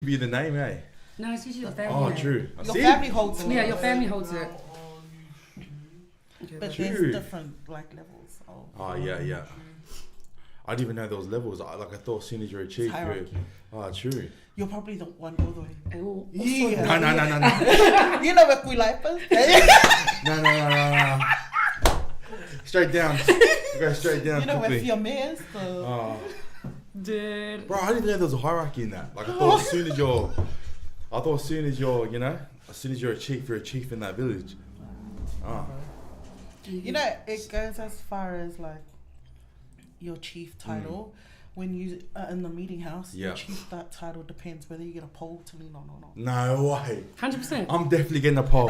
Be the name, eh? No, it's usually your family. Oh, true. Your family holds it. Yeah, your family holds it. But True. there's different levels. Oh, yeah. I didn't even know there was levels. I thought as soon as you're a chief, you're... true. You're probably the one all the way. Oh, Yeah. No. You know what we like first? No. Straight down. Go straight down You know quickly. if your mayor's the... Oh. dude. Bro, I didn't know there was a hierarchy in that. Like, I thought as soon as you're, as soon as you're a chief in that village. Oh. You know, it goes as far as like your chief title. When you are in the meeting house, your chief that title depends whether you get a pole to lean on or not. No way. 100%. I'm definitely getting a pole.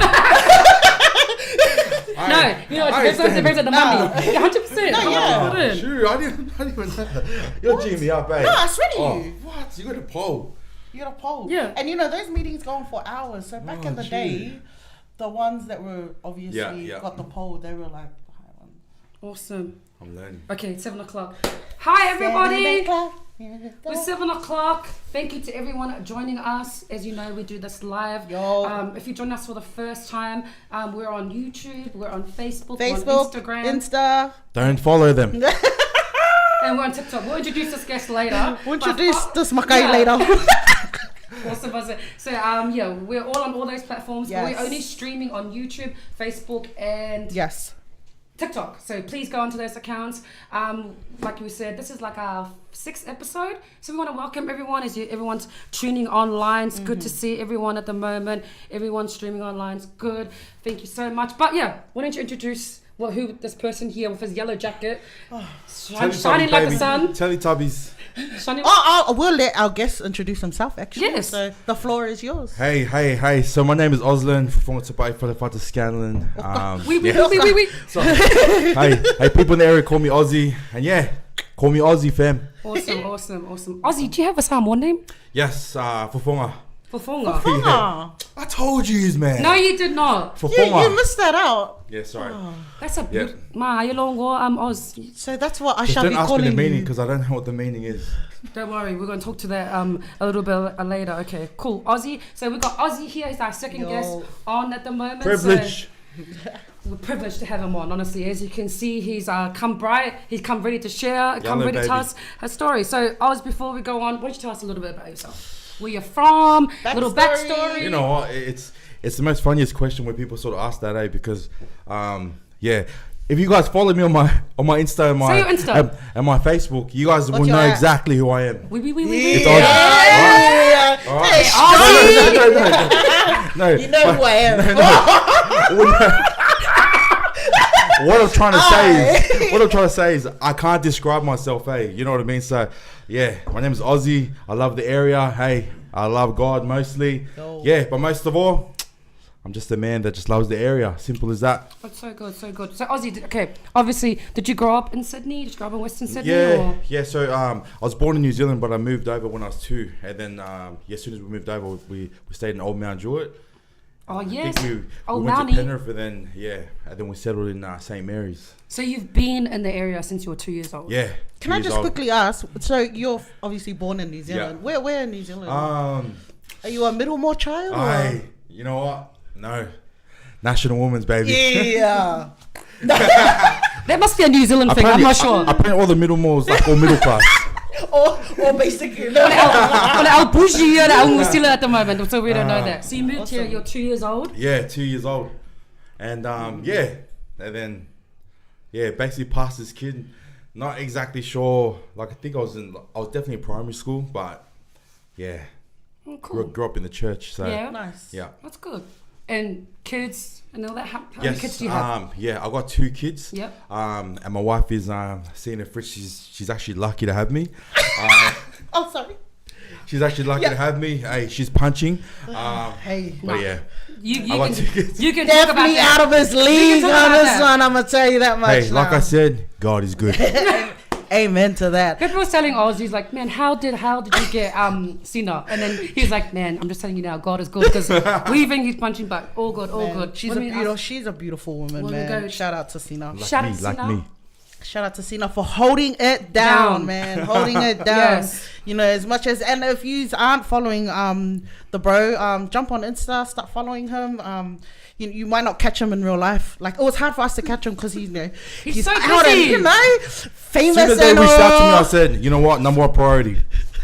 No, you know, it depends on the money. 100%. No, yeah. True, I didn't even know that. You're G'ing me up, eh? No, I swear to you. What? You got a pole? You got a pole. Yeah. And you know, those meetings go on for hours. So back in the true. day, the ones that were obviously Yeah. got the pole, they were like the high ones. Awesome. I'm learning. Okay, it's 7 o'clock. Hi, everybody. 7 o'clock. It's 7 o'clock. Thank you to everyone joining us. As you know, we do this live. Yo. If you join us for the first time, we're on YouTube, we're on Facebook, we're on Instagram, Insta. Don't follow them. and we're on TikTok. We'll introduce this guest later. We'll introduce this Makai later. Awesome. So, we're all on all those platforms. Yes. But we're only streaming on YouTube, Facebook, and Yes. TikTok. So please go onto those accounts. Like we said, this is like our 6th episode. So we want to welcome everyone everyone's tuning online. It's good to see everyone at the moment. Everyone's streaming online. It's good. Thank you so much. But yeah, why don't you introduce who this person here with his yellow jacket, shining like the sun. Teletubbies. Shining. We'll let our guest introduce himself actually. Yes. So the floor is yours. Hey. So my name is Ozlin, from Tapai for the Scanlon. We. So, hey, people in the area call me Ozzy, and call me Ozzy, fam. Awesome. Ozzy, do you have a Samoan name? Yes, Fofonga. Fofonga. Oh. I told you, man. No, you did not. Fofonga. You missed that out. Yeah, sorry. That's a beautiful. Ma, you long Oz. So that's what I Just shall don't be ask me the calling meaning you. because I don't know what the meaning is. Don't worry, we're going to talk to that a little bit later. Okay, cool. Ozzy. So we've got Ozzy here. He's our second guest on at the moment. Privilege. So we're privileged to have him on, honestly. As you can see, he's come bright. He's come ready to share, come ready to tell us his story. So Oz, before we go on, why don't you tell us a little bit about yourself? Where you're from, little backstory. You know what? It's the most funniest question when people sort of ask that, because if you guys follow me on my Insta and my and my Facebook, you guys will know exactly who I am. We. It's Yeah. Ozzy. No. You know who I am. What I'm trying to say is I can't describe myself, hey. You know what I mean? So my name is Ozzy. I love the area. Hey, I love God mostly. But most of all, I'm just a man that just loves the area. Simple as that. That's so good. So Ozzy, obviously, did you grow up in Sydney? Did you grow up in Western Sydney? Yeah. So I was born in New Zealand, but I moved over when I was 2. And then as soon as we moved over, we stayed in Old Mount Druitt. Oh, yes. I think we went to Penrith, and then we settled in St. Mary's. So you've been in the area since you were 2 years old? Yeah. Can I just quickly ask, so you're obviously born in New Zealand. Yeah. Where in New Zealand? Are you a Middlemore child? You know what? No. National Women's, baby. Yeah. That must be a New Zealand thing, I'm not sure. Apparently all the Middlemores, like all middle class. or basically. Al bougie and Al Musila at the moment, so we don't know that. So you moved here, you're 2 years old? Yeah, 2 years old. And and then basically past this kid, not exactly sure. Like I think I was definitely in primary school, but cool. grew up in the church. So Nice. Yeah. That's good. And kids and all that. How many kids do you have? I got 2 kids. Yep. And my wife is seeing if she's actually lucky to have me. Sorry. She's actually lucky to have me. Hey, she's punching. Hey. But You I got 2 kids. You can talk about Definitely that. out of his league on this one, I'm going to tell you that much. Hey, like I said, God is good. Amen to that. People was telling Oz, he's like, man, how did you get Sina? And then he's like, man, I'm just telling you now, God is good, because we think he's punching back. All good. She's a beautiful woman, man. Shout out to Sina. Like me. Shout out to Sina for holding it down, man. Holding it down. Yes. You know, as much as, and if you aren't following the bro, jump on Insta, start following him. You might not catch him in real life. Like, it was hard for us to catch him because he's so out busy. and, famous. As soon as they reached out to me, I said, you know what, number one priority.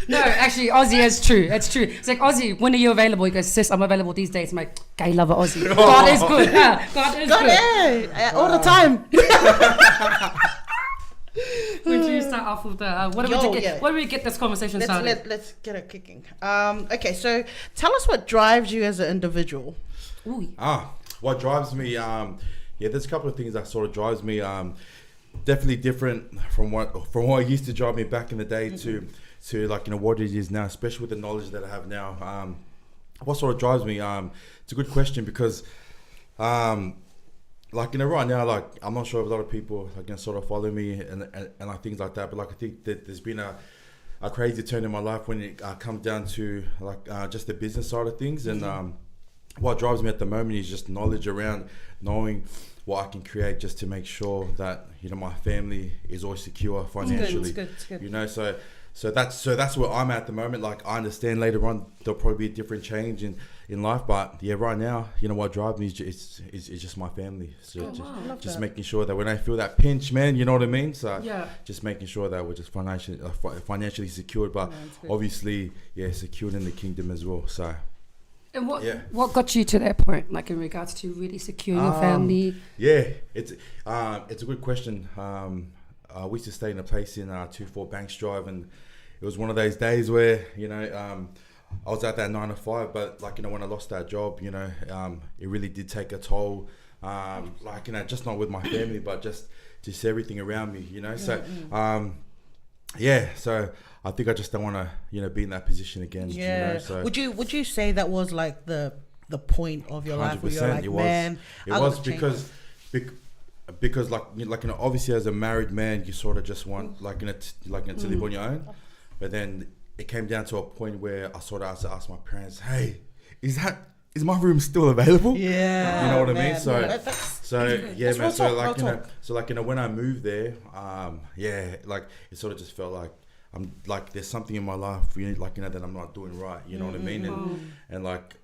No, actually, Ozzy is true. It's true. It's like, Ozzy, when are you available? He goes, sis, I'm available these days. I'm like, gay lover Ozzy. God is good. Yeah, God is good. All the time. Would you start off with the what do we get this conversation started? Let's get it kicking. Okay, so tell us what drives you as an individual. Ooh. What drives me? There's a couple of things that sort of drives me. Definitely different from what used to drive me back in the day to like, you know, what it is now, especially with the knowledge that I have now. What sort of drives me? It's a good question because, like, you know, right now, like, I'm not sure if a lot of people like, you know, sort of follow me and like things like that, but like, I think that there's been a crazy turn in my life when it comes down to like just the business side of things. And what drives me at the moment is just knowledge around knowing what I can create just to make sure that, you know, my family is always secure financially. It's good. You know, so that's where I'm at the moment. Like, I understand later on there'll probably be a different change in life, but yeah, right now, you know, what drives me is just my family. So just making sure that when I feel that pinch, man, you know what I mean. So just making sure that we're just financially secured, but obviously, secured in the kingdom as well. So. And what got you to that point, like in regards to really securing your family? Yeah, it's a good question. We used to stay in a place in 24 Banks Drive, and it was one of those days where, you know, I was at that 9 to 5, but like, you know, when I lost that job, you know, it really did take a toll. Like, you know, just not with my family, but just everything around me, you know. So, so I think I just don't want to, you know, be in that position again. Yeah. You know, so would you say that was like the point of your life where you're like, man, it was because like, you know, obviously as a married man, you sort of just want like, you know, to live on your own. But then it came down to a point where I sort of had to ask my parents, hey, is my room still available? Yeah. You know what I mean? man. So like, you know, when I moved there, like it sort of just felt like I'm like, there's something in my life, you know, like, you know, that I'm not doing right. You know what I mean? And like,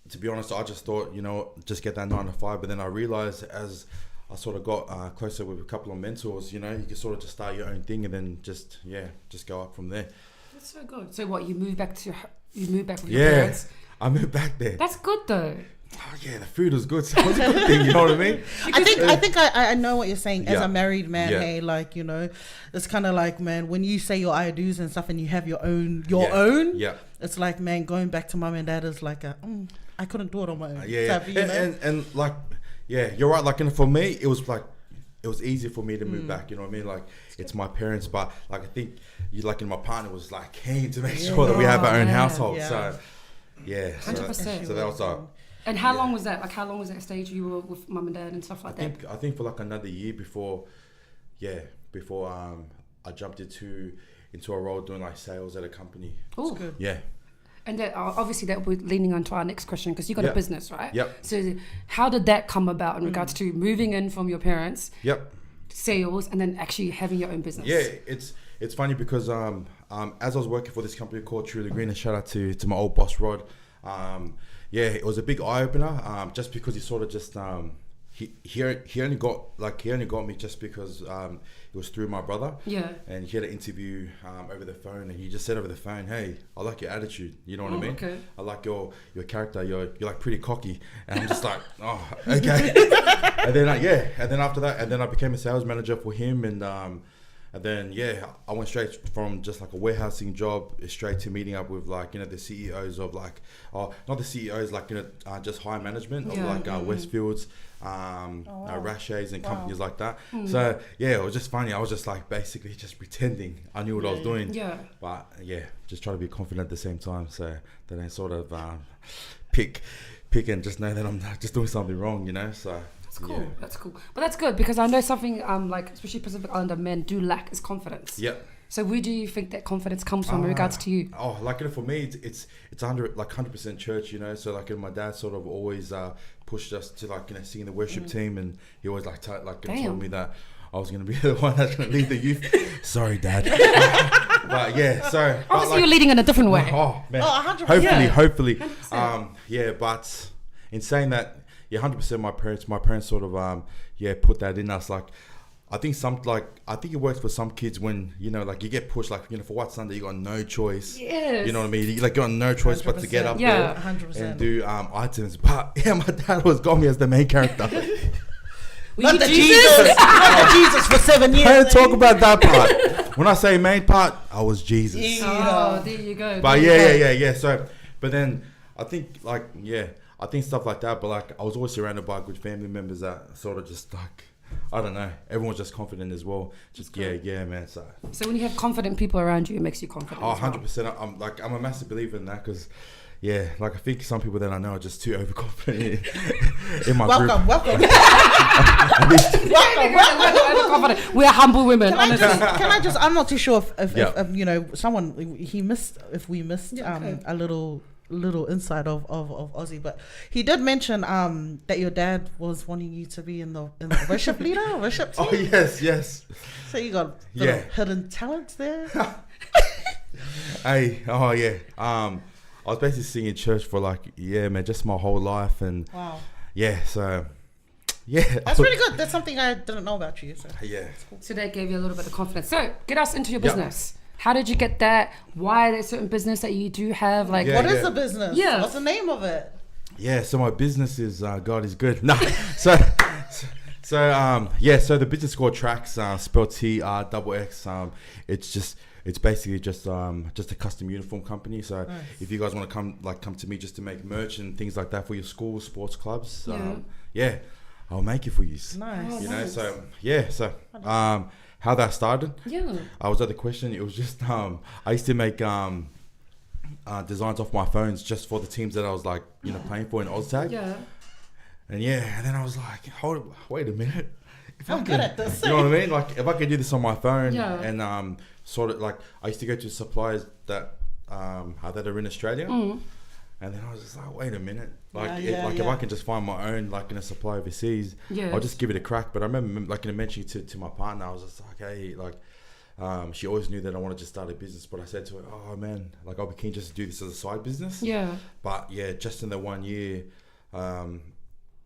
to be honest, I just thought, you know, just get that 9 to 5. But then I realized as I sort of got closer with a couple of mentors, you know, you can sort of just start your own thing and then just go up from there. That's so good. So what, you moved back with your parents? I moved back there. That's good though. Oh yeah, the food was good. So it was a good thing, you know what I mean? I think I know what you're saying. As a married man, hey, like, you know, it's kind of like, man, when you say your I do's and stuff and you have your own, it's like, man, going back to mum and dad is like I couldn't do it on my own. And like, you're right. Like, and for me, it was easier for me to move back. You know what I mean? Like, it's my parents, but like, I think my partner was like keen to make sure that we have our own household. So 100%. So that was like. And how long was that? Like, how long was that stage you were with mum and dad and stuff like that? I think for like another year before I jumped into a role doing like sales at a company. Oh, good. Yeah. And that, obviously that we're leaning on to our next question because you got a business, right? Yep. So how did that come about in regards to moving in from your parents? Yep. Sales and then actually having your own business. Yeah, it's funny because as I was working for this company called Truly Green, and shout out to my old boss Rod. It was a big eye opener. Just because he sort of just he only got me just because it was through my brother. Yeah. And he had an interview over the phone, and he just said over the phone, "Hey, I like your attitude. You know what I mean? Okay. I like your character. You're like pretty cocky." And I'm just like, "Oh, okay." and then after that, I became a sales manager for him, and then I went straight from just like a warehousing job straight to meeting up with like, you know, the CEOs of like, not the CEOs, like, you know, just high management of like Westfields, Rashes and companies like that. So it was just funny. I was just like basically just pretending I knew what I was doing. Yeah. But just try to be confident at the same time, so that I sort of pick and just know that I'm just doing something wrong, you know. So. That's cool. That's cool. But that's good because I know something like especially Pacific Islander men do lack is confidence. Yeah. So where do you think that confidence comes from in regards to you? Oh, like, you know, for me, it's 100% church, you know. So like, my dad sort of always pushed us to like, you know, sing in the worship team, and he always like told me that, I was gonna be the one that's gonna lead the youth. Sorry, Dad. But yeah, so obviously you're leading in a different way. Oh man, 100%. hopefully. 100%. Yeah, but in saying that, yeah, 100%. My parents sort of put that in us. Like, I think it works for some kids when, you know, like you get pushed, like, you know, for White Sunday, you got no choice. Yes. You know what I mean? You got no choice but to get up there 100%. and do items. But yeah, my dad got me as the main character. Not the Jesus for 7 years. I didn't talk about that part. When I say main part, I was Jesus. Oh, there you go. But yeah. So, but then I think I think stuff like that. But like, I was always surrounded by good family members that sort of just like, I don't know, everyone's just confident as well. Just yeah, man. So when you have confident people around you, it makes you confident. Oh, 100%. I'm a massive believer in that because. Yeah, like I think some people that I know are just too overconfident in my group. Welcome. We're humble women. Can I just? I'm not too sure if you know, if we missed a little insight of Ozzy, but he did mention that your dad was wanting you to be in the worship team. Oh yes. So you got hidden talents there. Hey, oh yeah. I was basically singing church for just my whole life, and wow. Yeah, so yeah. That's really good. That's something I didn't know about you. So. Yeah. So that gave you a little bit of confidence. So get us into your business. How did you get that? Why there's certain business that you do have? Like, what is the business? Yeah. What's the name of it? Yeah, so my business is God is good. No, so the business is called Tracks, spelled TRXX. It's basically just a custom uniform company. So if you guys want to come to me just to make merch and things like that for your schools, sports clubs, I'll make it for you. Nice. You know, so how that started? Yeah. I was at the question. It was just I used to make designs off my phones just for the teams that I was like, you know, playing for in Oztag. Yeah. And then I was like, wait a minute. I'm good at this. You know what I mean? Like if I could do this on my phone and sort of like I used to go to suppliers that are in Australia, and then I was just like, wait a minute, if I can just find my own like in a supply overseas, I'll just give it a crack. But I remember like mentioning to my partner, I was just like, hey, like she always knew that I wanted to start a business, but I said to her, oh man, like I'll be keen just to do this as a side business. Yeah. But yeah, just in the 1 year,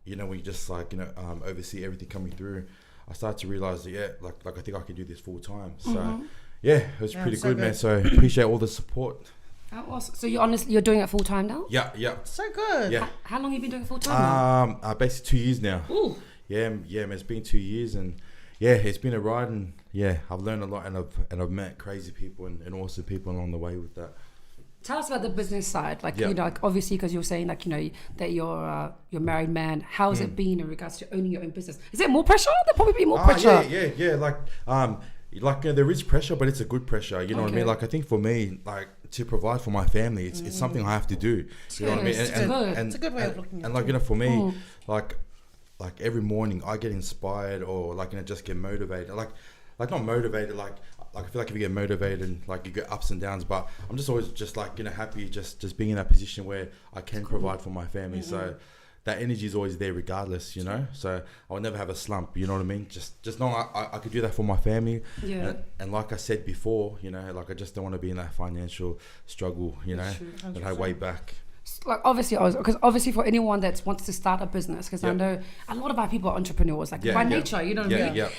you know, when you just like, you know, oversee everything coming through, I started to realize that like I think I could do this full time. So yeah, it was pretty good, man. So appreciate all the support. Awesome. So you're doing it full time now? Yeah. So good. Yeah. How long have you been doing it full time now? Basically 2 years now. Ooh. Yeah, man. It's been 2 years, and yeah, it's been a ride, and yeah, I've learned a lot, and I've met crazy people and awesome people along the way with that. Tell us about the business side, like you know, like obviously because you're saying like, you know, that you're a married man. How's it been in regards to owning your own business? Is there more pressure? There'll probably be more pressure. Yeah. Like there is pressure, but it's a good pressure. You know what I mean? Like I think for me, like to provide for my family, it's something I have to do. You know what I mean? It's a good way of looking at it. And like, you know, for me, like every morning I get inspired or like, you know, just get motivated. Like not motivated, like I feel like if you get motivated, like you get ups and downs, but I'm just always just like, you know, happy just being in that position where I can provide for my family. So that energy is always there regardless, you know. So I'll never have a slump, you know what I mean? Just know I could do that for my family. Yeah. And like I said before, you know, like I just don't want to be in that financial struggle, you know, that I way back. Like obviously for anyone that wants to start a business, because I know a lot of our people are entrepreneurs, like by nature, you know what I mean? Yeah.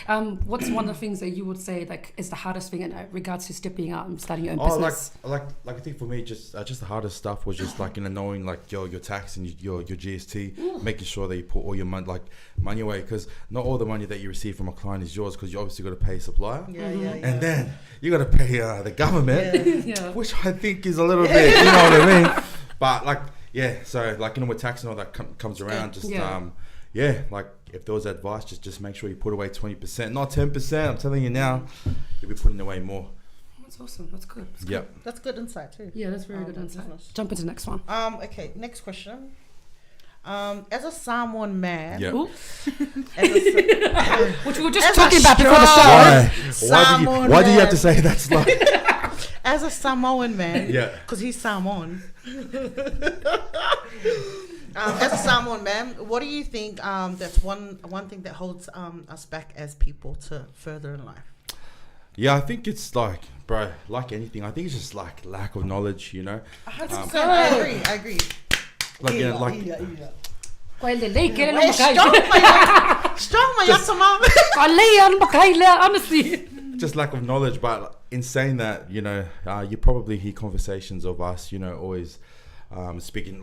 What's one of the things that you would say like is the hardest thing in regards to stepping out and starting your own business? Like I think for me, just the hardest stuff was just like, you know, knowing like your tax and your GST, making sure that you put all your money away, because not all the money that you receive from a client is yours, because you obviously got to pay a supplier, and then you got to pay the government, which I think is a little bit, you know what I mean? But like, yeah, so like, you know, with tax and all that comes around, just like if there was advice, just make sure you put away 20%, not 10%. I'm telling you now, you'll be putting away more. That's awesome. That's good. That's good insight too. Yeah, that's very good insight. Jump into the next one. Okay, next question. As a Samoan man, which we were just talking about before the show. Why do you have to say that's like? As a Samoan man, because he's Samoan. As someone, man, what do you think? That's one thing that holds us back as people to further in life. Yeah, I think it's like, bro, like anything. I think it's just like lack of knowledge. 100%. I agree. Like Strong, my mom. Honestly. Just lack of knowledge. But in saying that, you probably hear conversations of us, always speaking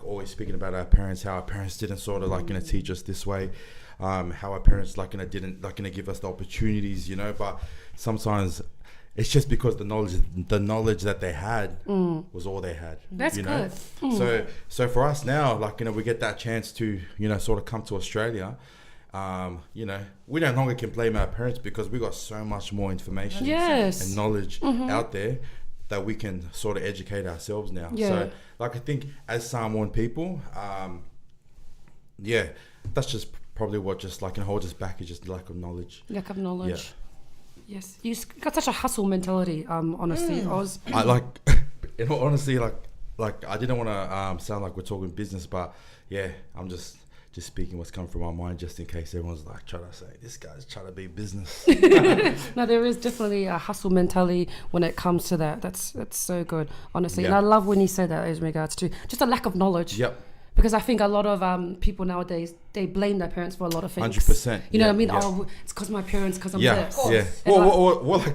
always speaking about our parents, how our parents didn't sort of teach us this way, how our parents didn't give us the opportunities, but sometimes it's just because the knowledge that they had was all they had. That's good. So for us now, we get that chance to sort of come to Australia. We no longer can blame our parents because we got so much more information and knowledge out there that we can sort of educate ourselves now. So I think as Samoan people, that's just probably what just can hold us back, is just the lack of knowledge. Yes, you got such a hustle mentality. Honestly, Oz. I in all honesty, I didn't want to sound like we're talking business, but I'm just speaking what's come from my mind, just in case everyone's trying to say this guy's trying to be business. No, there is definitely a hustle mentality when it comes to that. That's so good, honestly. And I love when you say that as regards to just a lack of knowledge. Yep. Because I think a lot of people nowadays, they blame their parents for a lot of things. 100%. You know what I mean? Oh, it's because my parents, because I'm this. Yeah. Well,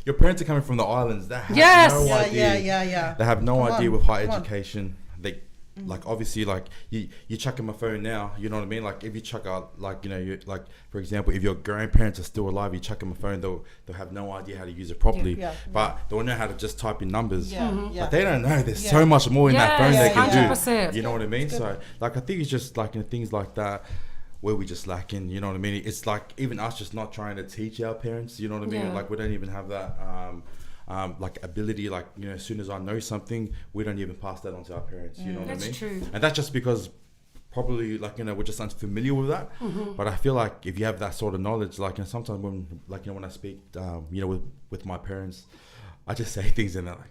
your parents are coming from the islands. They have no idea. Yeah. They have no idea with higher education. They obviously you chucking my phone now, you know what I mean? If you chuck out for example, if your grandparents are still alive, you chuck my phone, they'll have no idea how to use it properly. But they'll know how to just type in numbers. But they don't know there's so much more in that phone they can 100%. do. You know what I mean? So I think it's just things like that where we just lacking, you know what I mean? It's even us just not trying to teach our parents, you know what I mean? We don't even have that ability, as soon as I know something, we don't even pass that on to our parents, you know what I mean? That's true. And that's just because probably we're just unfamiliar with that. But I feel like if you have that sort of knowledge, sometimes when I speak with my parents, I just say things and they're like,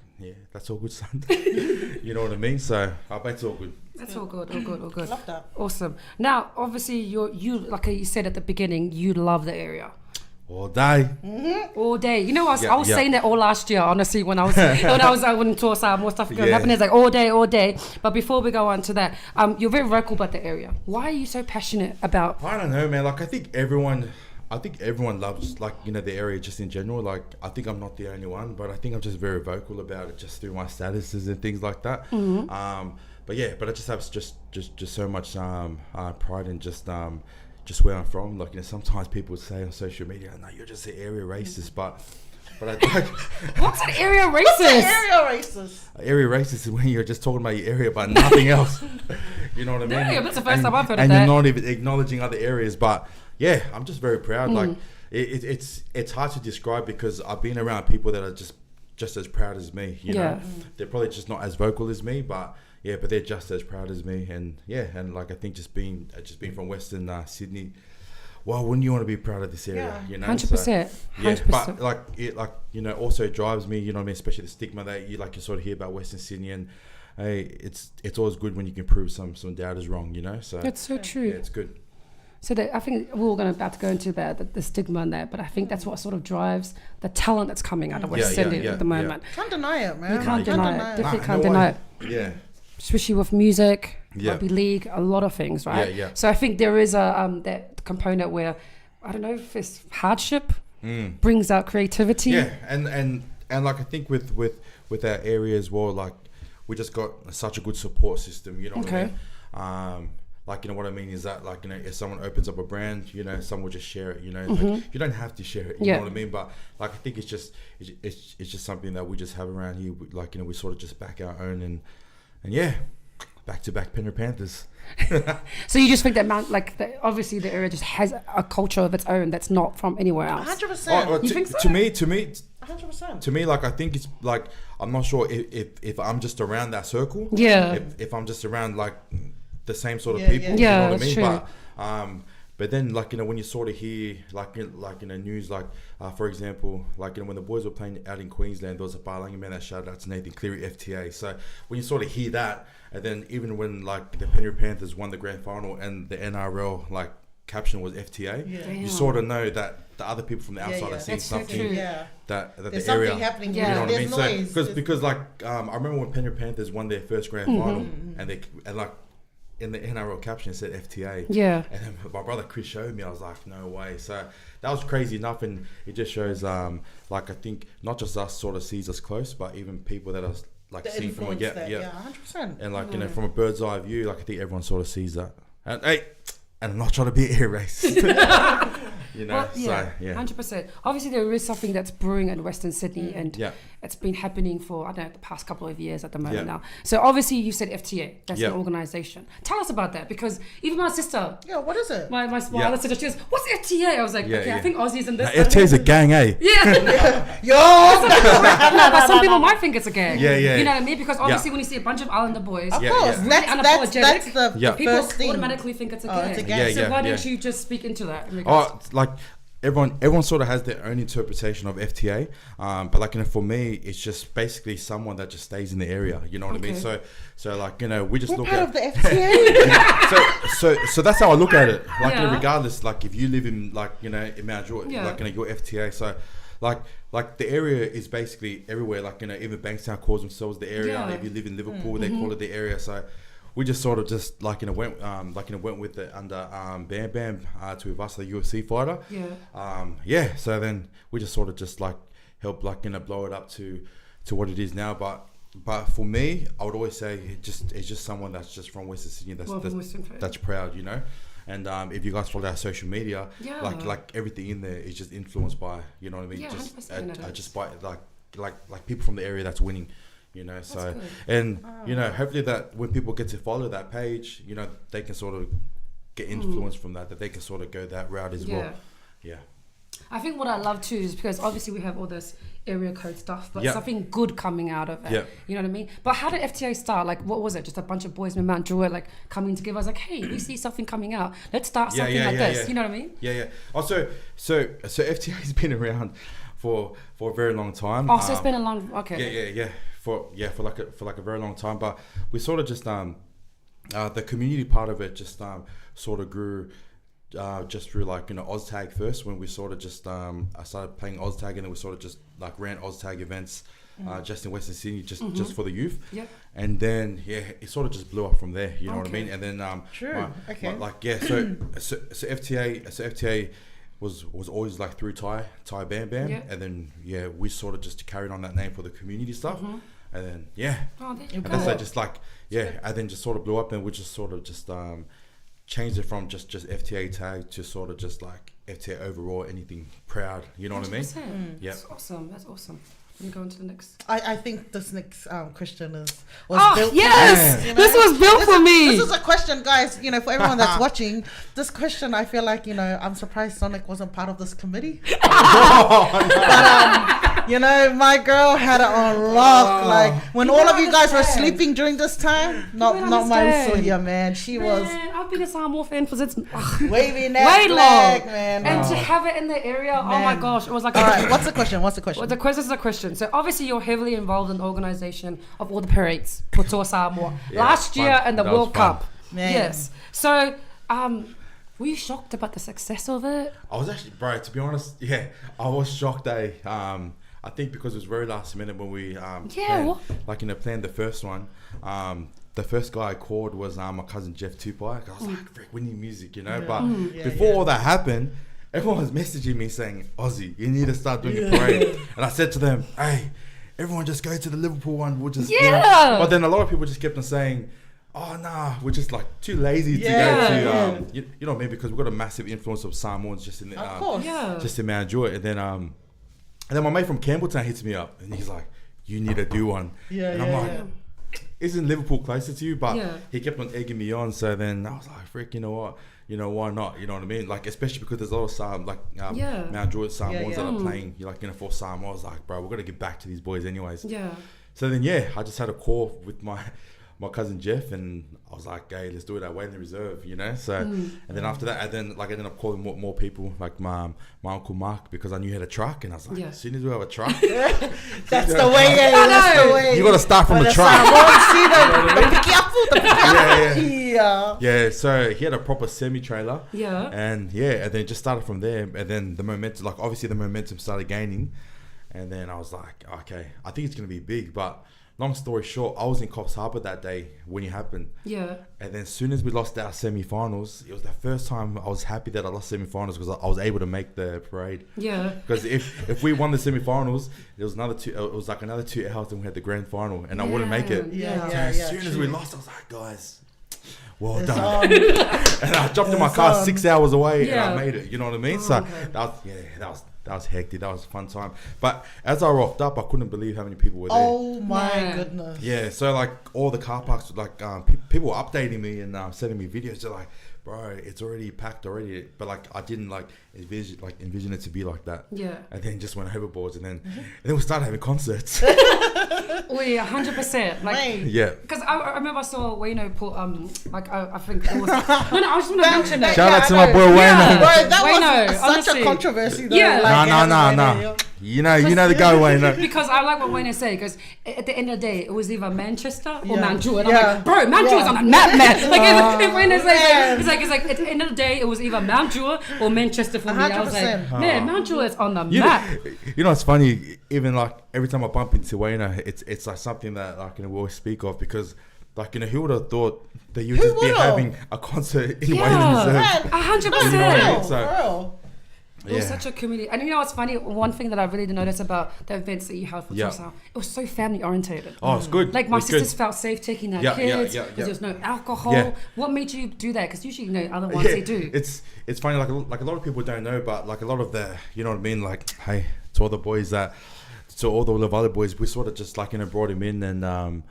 that's all good, son. You know what I mean? So I bet it's all good. That's all good. Love that. Awesome. Now obviously you like you said at the beginning, you love the area. All day. All day. You know, I was saying that all last year, honestly, when I went to more stuff going to happen. It's all day. But before we go on to that, you're very vocal about the area. Why are you so passionate about? I don't know, man. I think everyone loves the area just in general. I think I'm not the only one, but I think I'm just very vocal about it just through my statuses and things like that. But I just have just so much pride in just where I'm from. Sometimes people say on social media, no, you're just an area racist, but I What's an area racist? Area racist is when you're just talking about your area but nothing else. You know what I mean? Yeah, that's the first time I've heard of and that. And you're not even acknowledging other areas, but I'm just very proud. It's hard to describe because I've been around people that are just as proud as me, you know. They're probably just not as vocal as me, but they're just as proud as me, and I think just being from Western Sydney, well, wouldn't you want to be proud of this area? You know, 100%. But it also drives me, you know what I mean, especially the stigma that you sort of hear about Western Sydney, and hey, it's always good when you can prove some doubters wrong, you know. So that's so true. Yeah, it's good. So I think we're about to go into the stigma and that, but I think that's what sort of drives the talent that's coming out of West Sydney at the moment. Can't deny it, man. You can't deny it. Definitely can't deny it. Yeah. Especially with music, rugby league, a lot of things, right? Yeah. So I think there is that component where, I don't know if it's hardship brings out creativity. Yeah, and I think with our area as well, we just got such a good support system, you know what I mean? What I mean is that, if someone opens up a brand, someone will just share it, you you don't have to share it, you know what I mean? But I think it's just something that we just have around here, we sort of just back our own and back-to-back Penrith Panthers. So you just think that obviously the area just has a culture of its own that's not from anywhere else? 100%. You think so? To me, 100%. To me, I think it's I'm not sure if I'm just around that circle. Yeah. If I'm just around the same sort of people, you know what I mean? True. But then, like, when you sort of hear, like in the news, like, for example, like, when the boys were playing out in Queensland, there was a Barlangi man that shouted out to Nathan Cleary, FTA. So when you sort of hear that, and then even when, like, the Penrith Panthers won the grand final and the NRL, like, caption was FTA, you sort of know that the other people from the outside are seeing something that there's the area, something happening. You know what I mean? Noise. So because like I remember when Penrith Panthers won their first grand final, and like in the NRL caption it said FTA. Yeah. And then my brother Chris showed me. I was like, no way. So that was crazy enough, and it just shows like I think not just us sort of sees us close, but even people that are like seeing from 100%. And like from a bird's eye view, like I think everyone sort of sees that. And hey. And I'm not trying to be air race. You know, well, yeah, so, 100%. Obviously, there is something that's brewing in Western Sydney, and it's been happening for, I don't know, the past couple of years at the moment now. So, obviously, you said FTA, that's an organisation. Tell us about that, because even my sister... Yeah, what is it? My other sister, she goes, what's FTA? I was like, I think Ozzy's in this. FTA is a gang, eh? But some people might think it's a gang. You know what I mean? Because obviously, when you see a bunch of Islander boys... Of course, really unapologetic, that's the people first thing. automatically think it's a gang. So, why don't you just speak into that? Like everyone sort of has their own interpretation of FTA, but like for me, it's just basically someone that just stays in the area. You know what I mean? So like we just look at the FTA. so that's how I look at it. Like regardless, like if you live in like in Mount Druitt, like your FTA. So like the area is basically everywhere. Like even Bankstown calls themselves the area. If you live in Liverpool, they call it the area. So. We just sort of just went with it under Bam Bam to Ivasa, the UFC fighter. So then we just sort of just like help blow it up to what it is now. But for me, I would always say it's just someone that's just from Western Sydney that's proud, you know. And if you guys follow our social media, like everything in there is just influenced by, you know what I mean? Just by like people from the area that's winning. You know, so and hopefully that when people get to follow that page, they can sort of get influence from that they can sort of go that route as well. I think what I love too is because obviously we have all this area code stuff, but something good coming out of it. You know what I mean? But how did FTA start? Like, what was it? Just a bunch of boys in Mount Druitt like coming together. I was like, hey, we see something coming out. Let's start something like this. You know what I mean? Also, so FTA has been around for a very long time. Oh, so it's been a long. For like a very long time, but we sort of just the community part of it just sort of grew just through OzTag first, when we sort of just I started playing OzTag, and then we sort of just like ran OzTag events just in Western Sydney just for the youth. And then it sort of just blew up from there, you know what I mean? And then so FTA was always like through Ty Bam Bam, and then we sort of just carried on that name for the community stuff, and then and that's like just like and then just sort of blew up, and we just sort of just changed it from just FTA tag to sort of just like FTA overall, anything proud, you know what I mean? That's awesome. Let me go on to the next. I think this next question was built. Yes, this was built for me. This is a question, guys. For everyone that's watching, this question, I feel like I'm surprised Sonic wasn't part of this committee. But my girl had it on lock. Like when all of you guys were sleeping during this time, not my Sonia, man. I've been a Samoa fan for since waving that flag, man. And to have it in the area, oh my gosh, it was like. All right, what's the question? Well, the question is a question. So obviously you're heavily involved in the organisation of all the parades for Toa Samoa last year and the World Cup. Man. Yes. So were you shocked about the success of it? I was actually, bro, to be honest, I was shocked. I think because it was very last minute when we planned the first one. The first guy I called was my cousin Jeff Tupai. I was like, frick, we need music, But before all that happened, everyone was messaging me saying, Ozzy, you need to start doing a parade. And I said to them, hey, everyone just go to the Liverpool one. We'll just But then a lot of people just kept on saying, oh, nah, we're just like too lazy to go to, you know what I mean? Because we've got a massive influence of Samoans just in the, just in Mount Druitt. And then my mate from Campbelltown hits me up and he's like, you need to do one. And I'm like, isn't Liverpool closer to you? But he kept on egging me on. So then I was like, frick, you know what? Why not? You know what I mean? Like, especially because there's a lot of Mount Druitt Samoans that are playing, for Samoa. I was like, bro, we're going to get back to these boys anyways. So then, I just had a call with my my cousin Jeff, and I was like, hey, let's do it at Wayland Reserve, you know. So and then after that, I ended up calling more people, like my uncle Mark, because I knew he had a truck, and I was like, as soon as we have a truck, that's the way. That's the way. You got to start from the truck. Yeah. So he had a proper semi-trailer. Yeah. And then it just started from there, and then the momentum, like obviously the momentum started gaining, and then I was like, okay, I think it's gonna be big, but. Long story short, I was in Coffs Harbour that day when it happened. Yeah. And then as soon as we lost our semi-finals, it was the first time I was happy that I lost semi-finals because I was able to make the parade. Yeah. Because if we won the semi-finals, there was another 2. It was like another 2 hours, and we had the grand final, and I wouldn't make it. As soon as we lost, I was like, guys, well done. And I jumped in my car 6 hours away, and I made it. You know what I mean? That was hectic. That was a fun time. But as I rocked up, I couldn't believe how many people were there. Oh my goodness. Yeah. So like all the car parks, like people were updating me and sending me videos. They're like, bro, it's already packed already. But like I didn't like envision it to be like that. Yeah. And then just went overboards, and then we started having concerts. We 100%. Like, yeah. Because I remember I saw Wayno put I think it was. No, I just want to mention that. Shout out to my boy Wayno. Bro, that Wayno, was such a controversy though. Yeah. Like, No. You know the guy Wayno. Because I like what Wayno said, because at the end of the day, it was either Manchester or Mantua. And I'm like, bro, Mantua is on a map, man. Like if Wayno says, it's like at the end of the day, it was either Mantua or Manchester for me. 100%. I was like, man, Mantua is on the map. You know, it's funny. Even like every time I bump into Wayno, it's like something that like we always speak of, because. Like, you know, who would have thought that you'd just be having a concert in Wayland Reserve? 100%. It was such a community. And you know what's funny? One thing that I really noticed about the events that you held for Tulsa, it was so family orientated. Oh, it's good. Like my sisters felt safe taking their kids because there was no alcohol. Yeah. What made you do that? Because usually, you know, other ones they do. It's funny, like a lot of people don't know, but like a lot of the, you know what I mean? Like, hey, to all the boys all the other boys, we sort of just like, you know, brought him in and,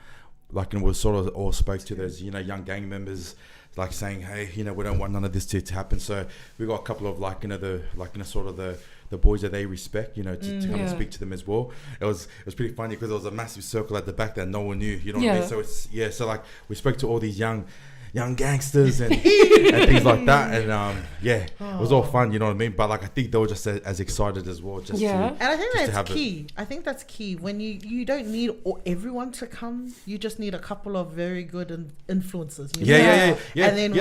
like, and we sort of all spoke to those, you know, young gang members, like saying, hey, you know, we don't want none of this to happen. So we got a couple of like, you know, sort of the boys that they respect, you know, to come and speak to them as well. It was pretty funny because there was a massive circle at the back that no one knew, you know what I mean? So so like we spoke to all these young gangsters and things like that, and it was all fun, you know what I mean? But like I think they were just as excited as well. And I think that's key. I think that's key. When you don't need everyone to come, you just need a couple of very good influences. You know? And then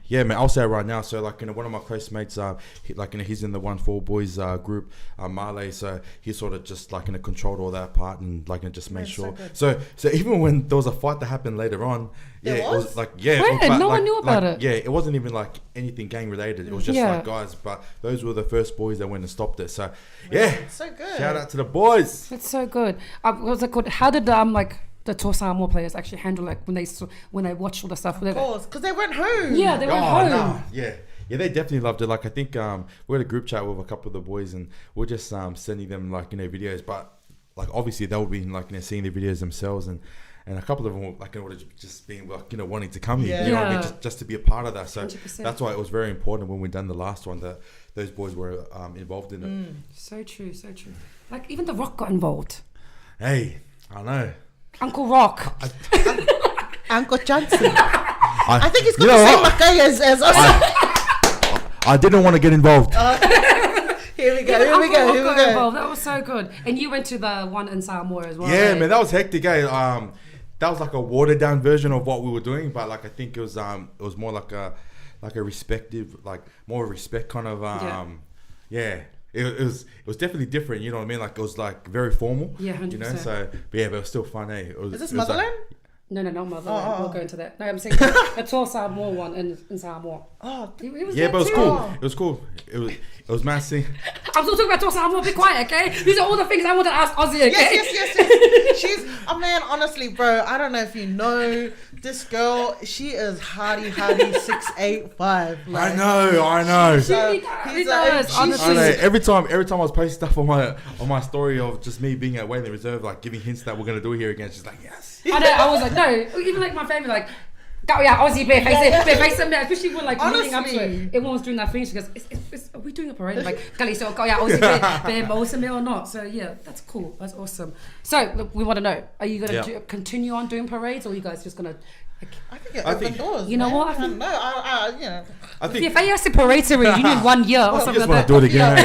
man, I'll say it right now. So like, you know, one of my close mates, he's in the 1-4 boys group, Marley. So he sort of just like, you know, controlled all that part and like, and just made sure. So even when there was a fight that happened later on, it was like, no one knew about it. Yeah, it wasn't even like anything gang related. It was just like guys, but those were the first boys that went and stopped it. So so good. Shout out to the boys. It's so good. What's it called? How did the Tautuatalk players actually handle like when they watched all the stuff? Of course, because they went home. Yeah, they went home. No. Yeah, they definitely loved it. Like I think we had a group chat with a couple of the boys, and we're just sending them like, you know, videos. But like obviously they would be like, you know, seeing the videos themselves, and a couple of them were like, you know, just being like, you know, wanting to come here. You know what I mean? Just to be a part of that. So 100%. That's why it was very important when we done the last one that those boys were involved in it. So true. Like even The Rock got involved. Hey, I know. Uncle Rock. Uncle Johnson. I think he's got the same Mackay as us. I didn't want to get involved. Here we go. That was so good. And you went to the one in Samoa as well. Yeah, man, that was hectic. That was like a watered down version of what we were doing, but like I think it was more like a respective, like more respect kind of It was definitely different, you know what I mean? Like it was like very formal. Yeah, 100%. You know, so but it was still fun, eh? Is this Motherland? No, not Motherland. We'll go into that. No, I'm saying the Tour Samoa one in Samoa. Oh, it was but it was cool. It was cool. It was massive. I'm still talking about Tour Samoa. Be quiet, okay? These are all the things I want to ask Ozzy, okay? Yes. She's man. Honestly, bro, I don't know if you know this girl. She is hardy 6'8", 5. Like, I know. He does. Honestly, I know. Every time I was posting stuff on my story of just me being at Wayland Reserve, like giving hints that we're gonna do it here again. She's like, yes. I know. I was like, no. Even like my family, like. Go, yeah, Ozzy bare face, especially when like leading up to it. Everyone was doing that thing. She goes, are we doing a parade? I'm like, Kali, so go, yeah, Ozzy bare Mosame or not? So yeah, that's cool. That's awesome. So look, we want to know: are you gonna continue on doing parades, or are you guys just gonna? I think you're open doors. You know what? I think, I think if I ask a parade you need 1 year or something like that. I just want to do it again.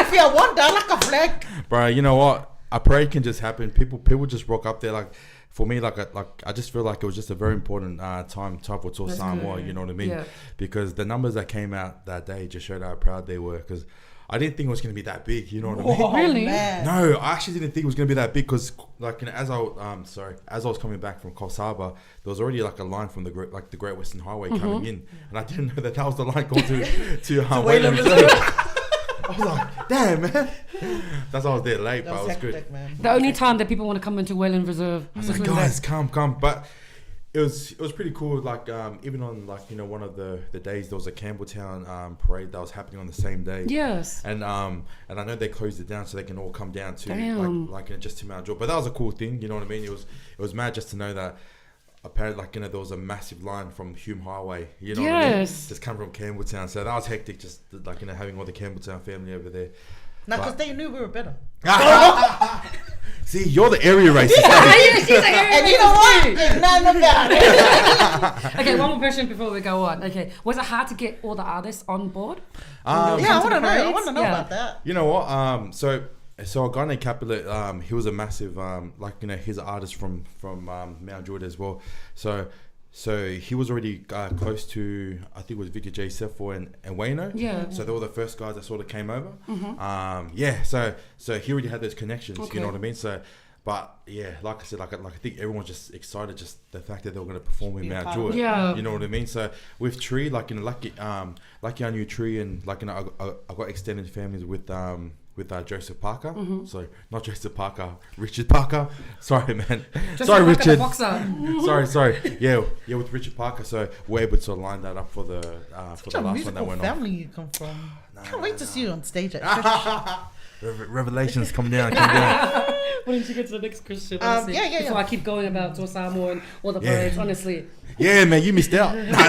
If you want that, like a flag, bro. You know what? A parade can just happen. People just rock up there like. For me, I just feel like it was just a very important time for Tour Samoa, you know what I mean? Yeah. Because the numbers that came out that day just showed how proud they were. Because I didn't think it was going to be that big, you know what I mean? Really? Man. No, I actually didn't think it was going to be that big because, like, you know, as I was coming back from Coffs Harbour, there was already like a line from the Great Western Highway coming in, and I didn't know that was the line going to Wayland Reserve. I was like, damn, man. That's why I was there late, but it was good. Man. The only time that people want to come into Wayland Reserve. I was like, guys, come. But it was pretty cool. Like, even on like, you know, one of the days there was a Campbelltown parade that was happening on the same day. Yes. And I know they closed it down so they can all come down to like just to Mount George. But that was a cool thing, you know what I mean? It was mad just to know that. Apparently, like, you know, there was a massive line from Hume Highway, you know what I mean? Just come from Campbelltown. So that was hectic, just like, you know, having all the Campbelltown family over there. No, because they knew we were better. See, you're the area racist. And you know what? There's nothing about it. Okay, one more question before we go on. Okay, was it hard to get all the artists on board? I want to know. I want to know about that. You know what? So a guy named Capulet, he was a massive, like, you know, he's an artist from Mount George as well. So he was already close to, I think it was Victor J. Sefo and Wayno. Yeah. So they were the first guys that sort of came over. Mm-hmm. So he already had those connections, you know what I mean? So, but yeah, like I said, like I think everyone's just excited, just the fact that they were going to perform in Mount George. Yeah. You know what I mean? So with Tree, like, you know, lucky I knew Tree, and like, you know, I got extended families with Joseph Parker. Mm-hmm. So not Joseph Parker, Richard Parker. Sorry, man. Joseph Sorry, Parker, Richard. the boxer. Sorry. Yeah, with Richard Parker. So we're able to line that up for the last one that went on. Family you come from. Can't wait to see you on stage at Revelations, come down. Why don't you get to the next question? Before I keep going about Tour Samoa and all the parades, honestly. Yeah, man, you missed out. You missed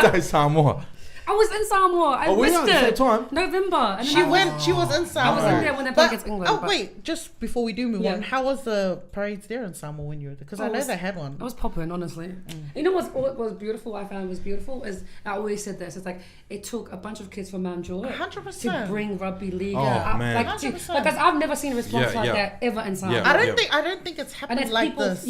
out in Samoa. I was in Samoa. I missed at the same time? November. And She was in Samoa. I was in there when they played against England. Wait, just before we do move on, how was the parades there in Samoa when you were there? Because I know they had one. It was popping, honestly. You know what was beautiful, I found was beautiful, is I always said this, it's like it took a bunch of kids from Mount George 100% to bring rugby league up. Man. Like, because I've never seen a response like that ever in Samoa. I don't think it's happened like people, this.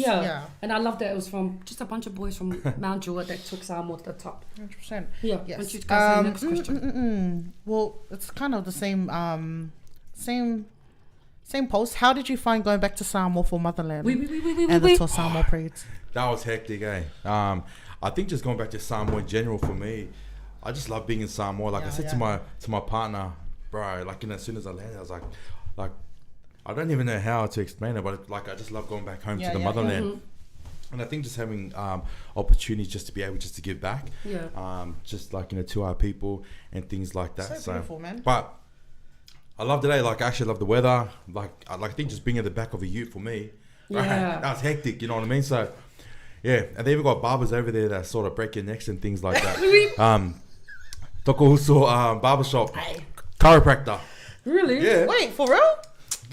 And I love that it was from just a bunch of boys from Mount George that took Samoa to the top. 100%. Yeah. Yes. Once you guys say next question. Well, it's kind of the same post. How did you find going back to Samoa for Motherland and the Tour Samoa parades? That was hectic, eh? I think just going back to Samoa in general for me, I just love being in Samoa. Like I said to my partner, bro, like, you know, as soon as I landed, I was like I don't even know how to explain it, but like I just love going back home to the motherland. Mm-hmm. And I think just having opportunities just to be able just to give back, just like, you know, to our people and things like that. So beautiful, man. But I love today. Like, I actually love the weather. Like I think just being at the back of a ute for me, right? That was hectic. You know what I mean? So yeah, and they even got barbers over there that sort of break your necks and things like that. Toko barbershop, chiropractor. Really? Yeah. Wait, for real?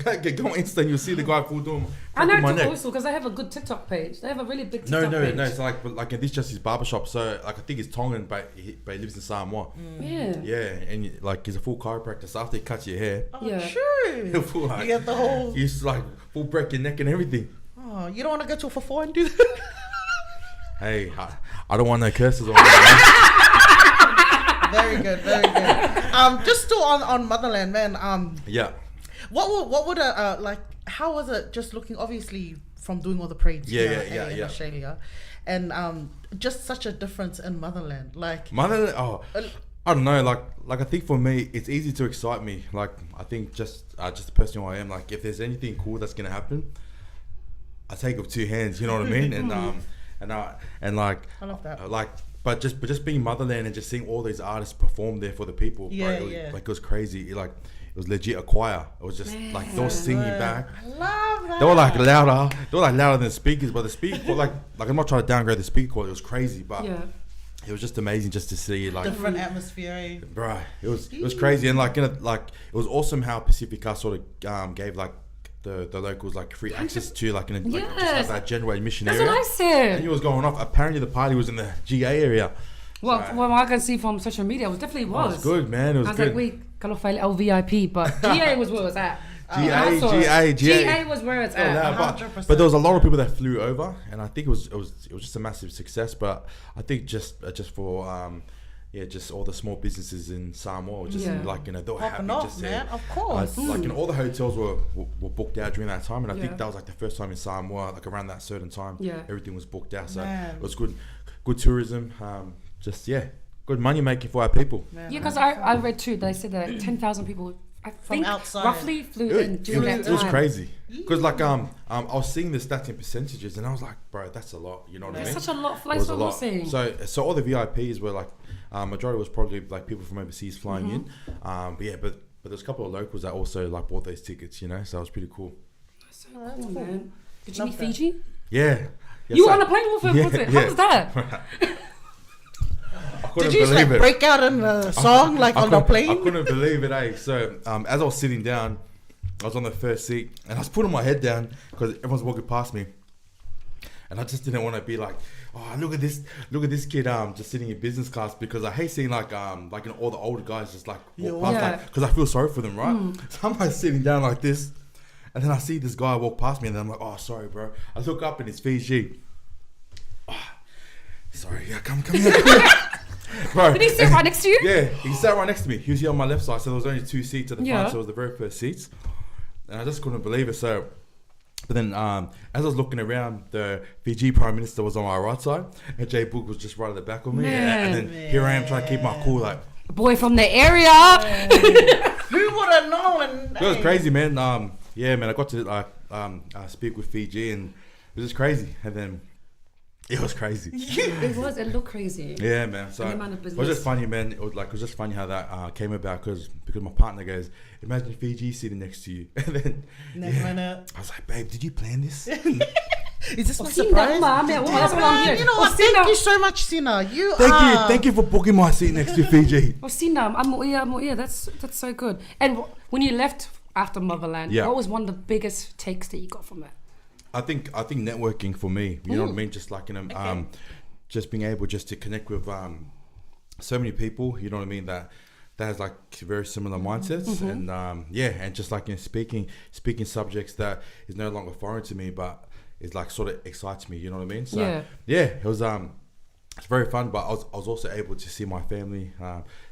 Go on Insta and you'll see the guy full doing. I know Toko also because they have a good TikTok page. They have a really big TikTok page. No. It's like this just his barbershop. So like I think he's Tongan, but he lives in Samoa. Yeah, and like he's a full chiropractor. So after he cuts your hair, true. Full, like, you get the whole. He's like full break your neck and everything. Oh, you don't want to go to a for 4 and do that? Hey, I don't want no curses on me. Very good. Just still on Motherland, man. Yeah. What would like? How was it? Just looking, obviously, from doing all the parades in Australia, and just such a difference in Motherland. Like Motherland. Oh, I don't know. Like I think for me, it's easy to excite me. Like I think just the person who I am. Like if there's anything cool that's gonna happen, I take it with 2 hands. You know what I mean? And and like I love that. But just being motherland and just seeing all these artists perform there for the people, Yeah, bro, yeah. like it was crazy. It was legit a choir. It was just like they were singing back. I love that. They were like louder. They were like louder than the speakers, but the speaker like I'm not trying to downgrade the speaker quality. It was crazy, but it was just amazing just to see like different atmosphere. Eh? Bro, it was crazy, and like it was awesome how Pacifica sort of gave like the locals like free access to like just have that general admission That's area. what I said. And it was going off. Apparently the party was in the GA area. Well, what I can see from social media, it definitely was. It was good, man. It was I was good. like, wait, kalau file LVIP, but GA was where it was at. GA was where it's at. But there was a lot of people that flew over, and I think it was just a massive success. But I think just for just all the small businesses in Samoa, just like they were happy just man, of course. Like all the hotels were booked out during that time, and I think that was like the first time in Samoa, like around that certain time, everything was booked out. So it was good tourism. Good money making for our people. Yeah, because I read too. They said that 10,000 people. I think outside. roughly flew in during that time. It was crazy because like I was seeing the stats in percentages, and I was like, bro, that's a lot. You know what I mean? Such a lot. Like it was a lot. Saying. So all the VIPs were like majority was probably like people from overseas flying in. But there's a couple of locals that also like bought those tickets. So it was pretty cool. That's so cool, man. Did you meet Fiji? Yeah. You were on a plane with him, was it? How was that? Did you just break out in a song on the plane? I couldn't believe it, eh? So as I was sitting down, I was on the first seat, and I was putting my head down because everyone's walking past me, and I just didn't want to be like, oh, look at this kid just sitting in business class, because I hate seeing like all the older guys just like walk past, because I feel sorry for them, right? So I'm like sitting down like this, and then I see this guy walk past me, and then I'm like, oh, sorry, bro. I look up and it's Fiji. Oh, sorry, come here. Bro, did he sit right next to you? Yeah, he sat right next to me. He was here on my left side, so there was only 2 seats at the front, so it was the very first seats. And I just couldn't believe it. So, but then as I was looking around, the Fiji Prime Minister was on my right side, and Jay Book was just right at the back of me. And then here I am trying to keep my cool, like, boy from the area. Who would have known? It was crazy, man. Man, I got to speak with Fiji, and it was just crazy. And then it was crazy. It looked crazy. Yeah, man. So it was just funny, man. It was just funny how that came about, because my partner goes, imagine Fiji sitting next to you. And then I was like, babe, did you plan this? Is this my surprise? You know what? Thank you so much, Sina. Thank you for booking my seat next to Fiji. Oh, Sina, that's so good. And when you left after Motherland, what was one of the biggest takes that you got from it? I think networking for me, you know what I mean? Just like just being able just to connect with so many people, you know what I mean, that has like very similar mindsets, and and just like speaking subjects that is no longer foreign to me, but is like sort of excites me, you know what I mean? So it was it's very fun, but I was also able to see my family,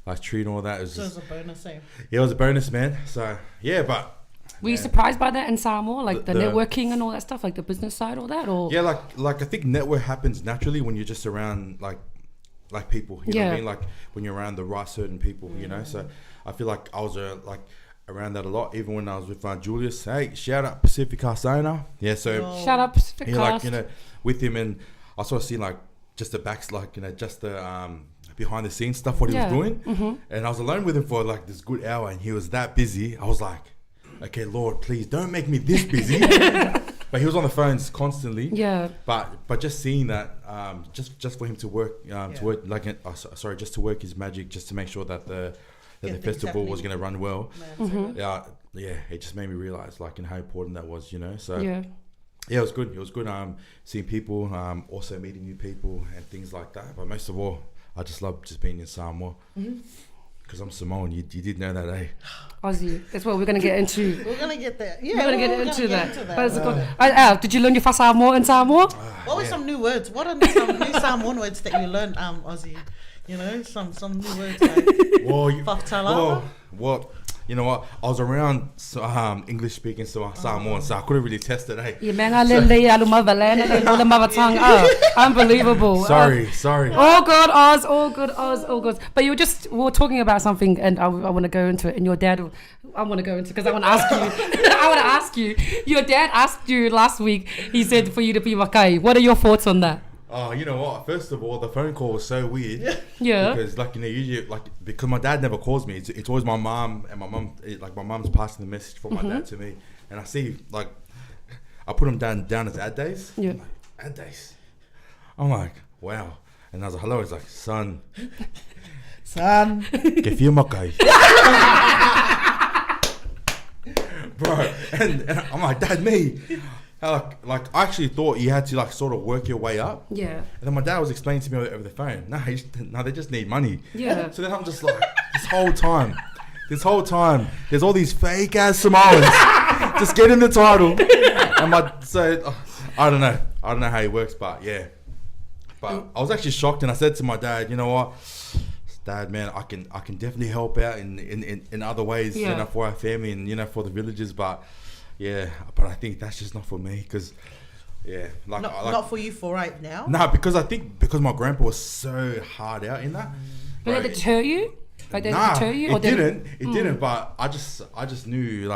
like tree and all that. It was a bonus, eh? Yeah, it was a bonus, man. So but. Were you surprised by that in Samoa, like the networking and all that stuff, like the business side, all that, or? Yeah, like I think network happens naturally when you're just around like people. You know what I mean? Like when you're around the right certain people, you know. So I feel like I was like around that a lot, even when I was with Julius. Hey, shout out Pacific Owner. Yeah, so shout out Pacific like with him, and I sort of seen like just the backs, like just the behind the scenes stuff, what he was doing, and I was alone with him for like this good hour, and he was that busy. I was like, okay, Lord, please don't make me this busy. But he was on the phones constantly. Yeah. But just seeing that, just for him to work, just to work his magic, just to make sure that the festival was going to run well. It just made me realize like how important that was, you know. So it was good. It was good. Seeing people, also meeting new people and things like that. But most of all, I just love just being in Samoa. Because I'm Samoan, you did know that, eh? Ozzy, that's what we're going to get into. We're going to get there. Yeah, we're going to get into that. But did you learn your first Samoa in Samoa? What were some new words? What are some new Samoan words that you learned, Ozzy? You know, some new words like... You know what? I was around English speaking Samoan, so I couldn't really test it, eh? Unbelievable. Sorry. Oh God, Oz. But we were talking about something, and I want to go into it. And your dad, I want to go into, because I want to ask you. I want to ask you. Your dad asked you last week. He said for you to be Makai. What are your thoughts on that? Oh, you know what? First of all, the phone call was so weird. Yeah. Because usually because my dad never calls me. It's always my mom, and my mom's passing the message from my dad to me, and I see I put him down as ad days. Yeah. I'm like, ad days. I'm like, wow. And I was like, hello. He's like, son. Que firma kai. Bro, and I'm like, Dad, me. I actually thought you had to sort of work your way up. Yeah. And then my dad was explaining to me over the phone, no, they just need money. Yeah. So then I'm just like, this whole time, there's all these fake ass Samoans just getting the title. And I don't know how it works, but yeah. But I was actually shocked, and I said to my dad, you know what, Dad, man, I can definitely help out in other ways, for our family and for the villages, but I think that's just not for me, because not for you for right now. No, because I think because my grandpa was so hard out in that. But did it deter you? Deter you? It didn't. But I just knew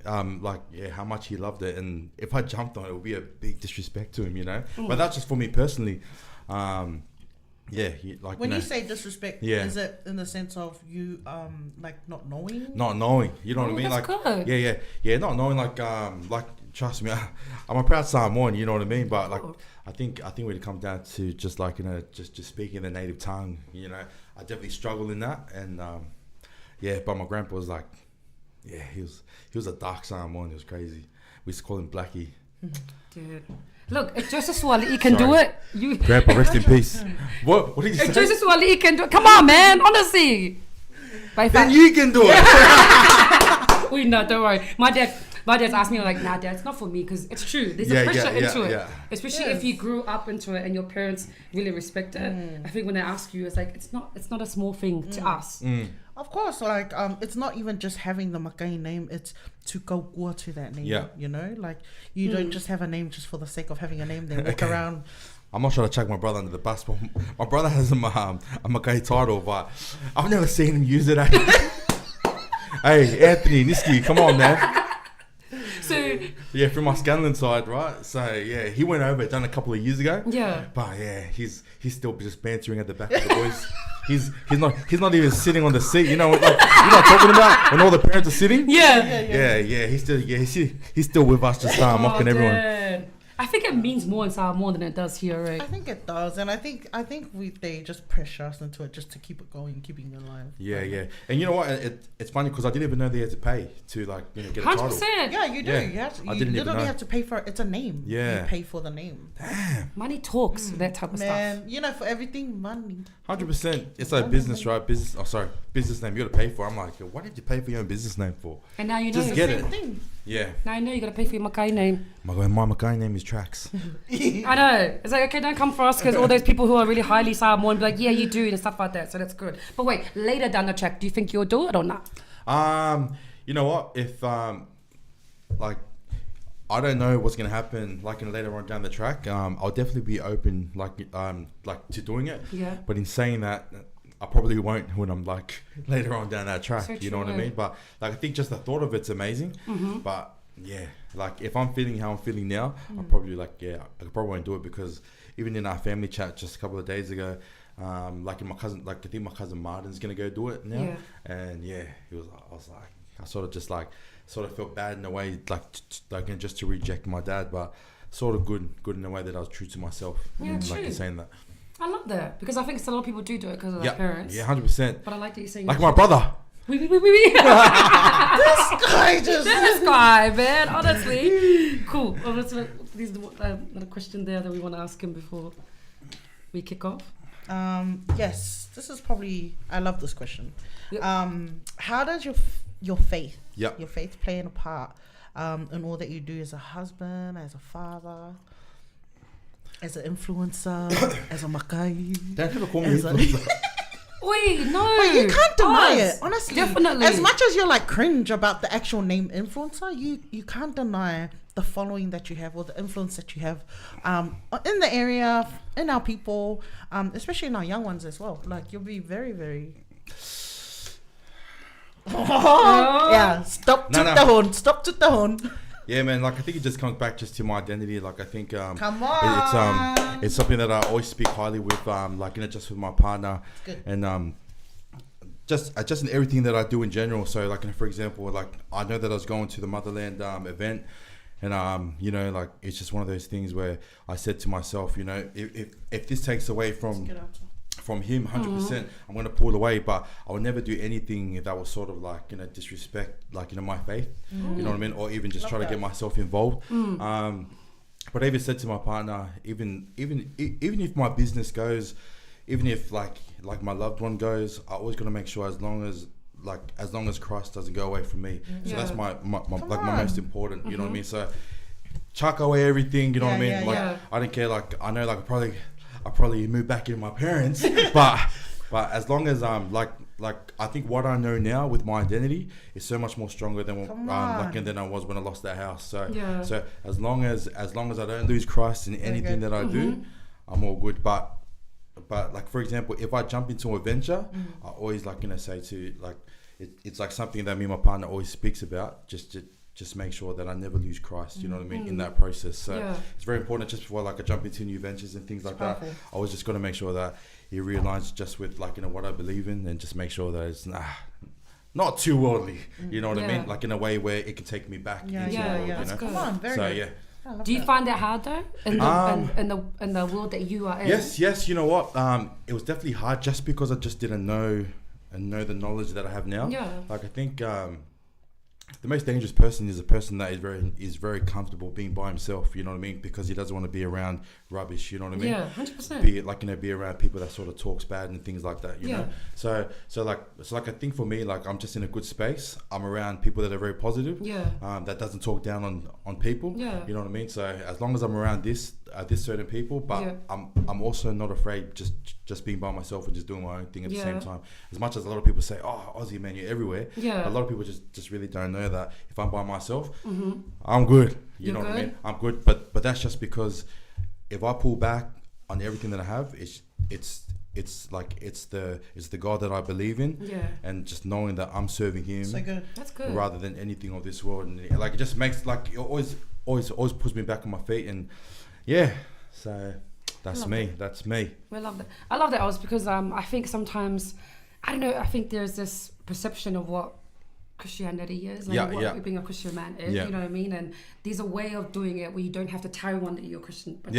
how much he loved it, and if I jumped on it, it would be a big disrespect to him, But that's just for me personally. When you say disrespect, is it in the sense of you not knowing? Not knowing, you know what I mean? That's good. Not knowing, trust me, I'm a proud Samoan, you know what I mean? But I think when it comes down to just just speaking the native tongue, I definitely struggle in that, and but my grandpa was he was a dark Samoan. It was crazy. We used to call him Blackie. Dude. Look, if Joseph Swali can do it, you... Grandpa, rest in peace. What did you say? If Joseph Swali can do it, come on, man, honestly. Then you can do it. Wait, no, don't worry. My dad's asked me, nah, Dad, it's not for me, because it's true. There's a pressure into it. Yeah. Especially if you grew up into it and your parents really respect it. I think when they ask you, it's it's not a small thing to us. Of course, it's not even just having the Makai name, it's to go gua to that name, you don't just have a name just for the sake of having a name, then walk around. I'm not trying to chuck my brother under the bus, but my brother has a Makai title, but I've never seen him use it. Hey, Anthony, Niski, come on, man. So from my Scanlon side, right? So he went over, done a couple of years ago. Yeah. But he's still just bantering at the back of the boys. He's not even sitting on the seat. You know what I'm talking about? When all the parents are sitting. Yeah. He's still with us, just mocking everyone. I think it means more in Samoa more than it does here, right? I think it does, and I think they just pressure us into it just to keep it going, keeping it alive. Yeah. And you know what? It's funny because I didn't even know they had to pay to get a title. 100%. Yeah, you do. Yeah. You literally have to pay for it. It's a name. Yeah. You pay for the name. Damn. Money talks. That type of stuff. Man, for everything, money. 100%. It's like business, right? Business name. You got to pay for. I'm like, what did you pay for your own business name for? And now you know. Just get it. Thing. Yeah. Now I know you got to pay for your Makai name. My Makai name is Trax. I know. It's okay, don't come for us, because all those people who are really highly Samoan be like, yeah, you do, and stuff like that. So that's good. But wait, later down the track, do you think you'll do it or not? You know what? If I don't know what's gonna happen later on down the track. I'll definitely be open to doing it. Yeah. But in saying that, I probably won't when I'm later on down that track. So you know what I mean? But I think just the thought of it's amazing. Mm-hmm. But yeah, if I'm feeling how I'm feeling now, I'll probably I probably won't do it, because even in our family chat just a couple of days ago, in my cousin, I think my cousin Martin's gonna go do it now. Yeah. And I sort of felt bad in a way, just to reject my dad, but sort of good in a way that I was true to myself. Yeah, true. In saying that. I love that, because I think a lot of people do it because of their parents. Yeah, 100%. But I like that you're saying my brother. This guy, man, honestly. Cool. Well, there's another question there that we want to ask him before we kick off. Yes, this is probably, I love this question. Yep. How does your faith, Yep. your faith play a part in all that you do as a husband, as a father, as an influencer, as a Makai? Don't ever call me influencer. Wait, no. Wait, you can't deny it, honestly. Definitely. As much as you're cringe about the actual name influencer, you can't deny the following that you have, or the influence that you have in the area, in our people, especially in our young ones as well. You'll be very, very... Yeah, stop to the horn. Yeah, man. Like I think it just comes back just to my identity. Like I think Come on. it's something that I always speak highly with. Like just with my partner, and just in everything that I do in general. So like for example, like I know that I was going to the Motherland event, and like it's just one of those things where I said to myself, if this takes away from him 100%, I'm going to pull away, but I will never do anything that was sort of like disrespect like my faith, you know what I mean, or even just try to get myself involved. But I even said to my partner, even if my business goes, even if like my loved one goes, I always got to make sure as long as Christ doesn't go away from me. So that's my most important, you know what I mean. So chuck away everything, you know what I mean. I don't care. Like I know, like I probably move back in with my parents, but as long as like I think what I know now with my identity is so much more stronger than than I was when I lost that house. So so as long as I don't lose Christ in anything that I do, I'm all good. But like for example, if I jump into a venture, I always say to like it's like something that me and my partner always speaks about. Just make sure that I never lose Christ, you know what I mean, in that process. So it's very important just before like I jump into new ventures and things like that. I was just got to make sure that he realigns just with like what I believe in, and just make sure that it's not too worldly, you know what I mean, like in a way where it can take me back into the world, that's good. Come on, very good. Do you find it hard though in the world that you are in? Yes. You know what? It was definitely hard just because I just didn't know the knowledge that I have now. Like I think the most dangerous person is a person that is very comfortable being by himself, you know what I mean, because he doesn't want to be around rubbish, you know what I mean. 100%. Be around people that sort of talks bad and things like that, you know. So I think for me, like I'm just in a good space. I'm around people that are very positive. That doesn't talk down on people. You know what I mean. So as long as I'm around this certain people, but I'm also not afraid just being by myself and just doing my own thing at the same time. As much as a lot of people say, "Oh, Ozzy, man, you're everywhere." A lot of people just really don't know that if I'm by myself, I'm good. You know what I mean? I'm good, but that's just because if I pull back on everything that I have, it's the God that I believe in, and just knowing that I'm serving Him. So good. That's good. Rather than anything of this world, and like it just makes like it always puts me back on my feet, and so that's me. That's me. I love that. I love that, Oz, because I think sometimes I don't know. I think there's this perception of what Christianity is, and what being a Christian man is, you know what I mean? And there's a way of doing it where you don't have to tell everyone that you're Christian, but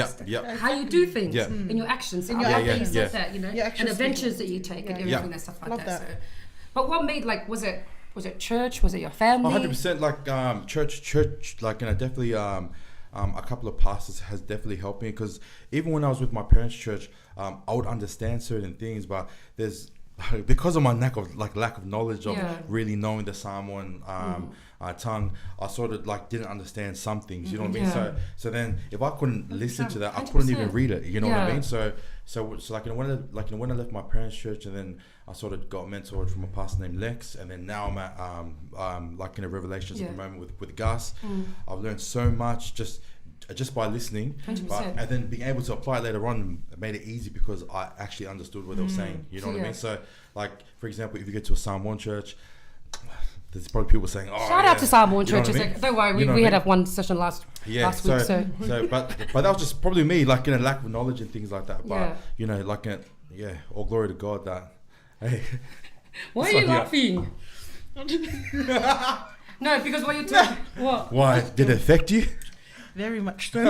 how you do things in your actions, in your you said that, you know, and adventures that you take and everything and stuff like that. So, but what made, like, was it church? Was it your family? 100%, like church, like, definitely a couple of pastors has definitely helped me, because even when I was with my parents' church, I would understand certain things, but there's because of my lack of knowledge of really knowing the Samoan tongue, I sort of like didn't understand some things, you know what I mean? So then if I couldn't listen to that, I couldn't even read it, you know what I mean? So like when I left my parents' church, and then I sort of got mentored from a pastor named Lex, and then now I'm at like in a Revelations at the moment with Gus. I've learned so much just by listening, and then being able to apply it later on made it easy because I actually understood what they were saying, you know what I mean? So like, for example, if you get to a Samoan church, there's probably people saying, shout out to Samoan churches, don't worry, we had one session last week, so but that was just probably me, like in a lack of knowledge and things like that, but you know, like all glory to God that, hey. Why are you laughing? No, because what you're talking, what? Why, did it affect you? Very much so.